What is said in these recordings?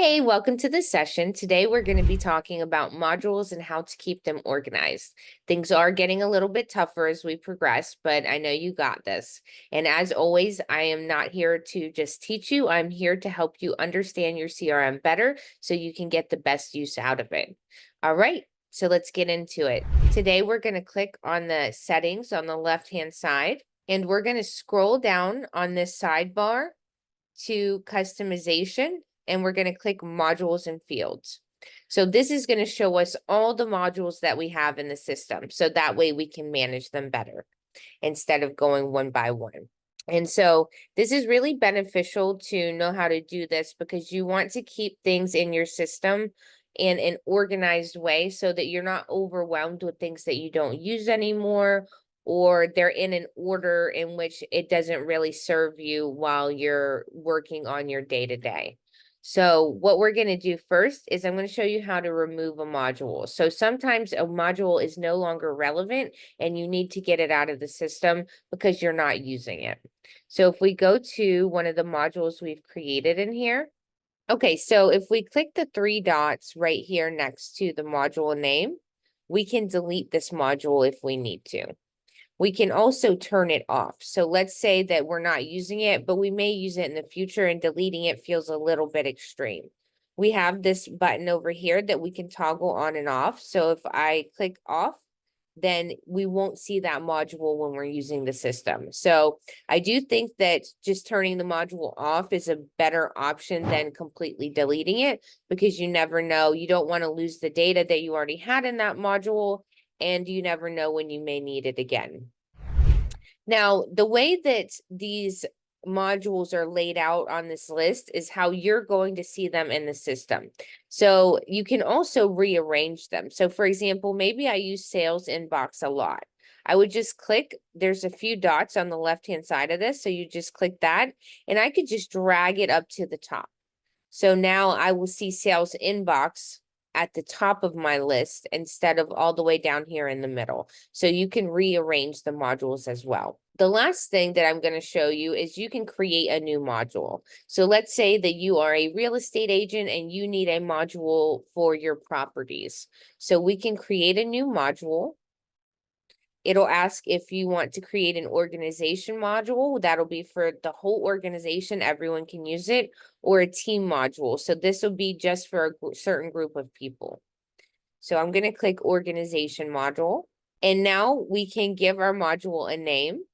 Hey, welcome to this session. Today we're going to be talking about modules and how to keep them organized. Things are getting a little bit tougher as we progress, but I know you got this. And as always, I am not here to just teach you. I'm here to help you understand your CRM better so you can get the best use out of it. All right, so let's get into it. Today we're going to click on the settings on the left-hand side, and we're going to scroll down on this sidebar to customization, and we're going to click modules and fields. So this is going to show us all the modules that we have in the system. So that way we can manage them better instead of going one by one. And so this is really beneficial to know how to do this because you want to keep things in your system in an organized way so that you're not overwhelmed with things that you don't use anymore, or they're in an order in which it doesn't really serve you while you're working on your day-to-day. So what we're going to do first is I'm going to show you how to remove a module. So sometimes a module is no longer relevant and you need to get it out of the system because you're not using it. So if we go to one of the modules we've created in here, okay, so if we click the three dots right here next to the module name, we can delete this module if we need to. We can also turn it off. So let's say that we're not using it, but we may use it in the future, and deleting it feels a little bit extreme. We have this button over here that we can toggle on and off. So if I click off, then we won't see that module when we're using the system. So I do think that just turning the module off is a better option than completely deleting it, because you never know. You don't want to lose the data that you already had in that module, and you never know when you may need it again. Now, the way that these modules are laid out on this list is how you're going to see them in the system. So you can also rearrange them. So for example, maybe I use sales inbox a lot. I would just click, there's a few dots on the left-hand side of this. So you just click that, and I could just drag it up to the top. So now I will see sales inbox at the top of my list instead of all the way down here in the middle. So you can rearrange the modules as well. The last thing that I'm going to show you is you can create a new module. So let's say that you are a real estate agent and you need a module for your properties. So we can create a new module. It'll ask if you want to create an organization module. That'll be for the whole organization. Everyone can use it, or a team module. So this will be just for a certain group of people. So I'm going to click organization module. And now we can give our module a name.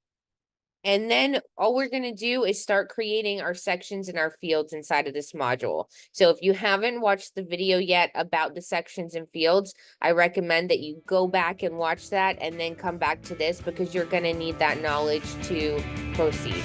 And then all we're going to do is start creating our sections and our fields inside of this module. So if you haven't watched the video yet about the sections and fields, I recommend that you go back and watch that and then come back to this, because you're going to need that knowledge to proceed.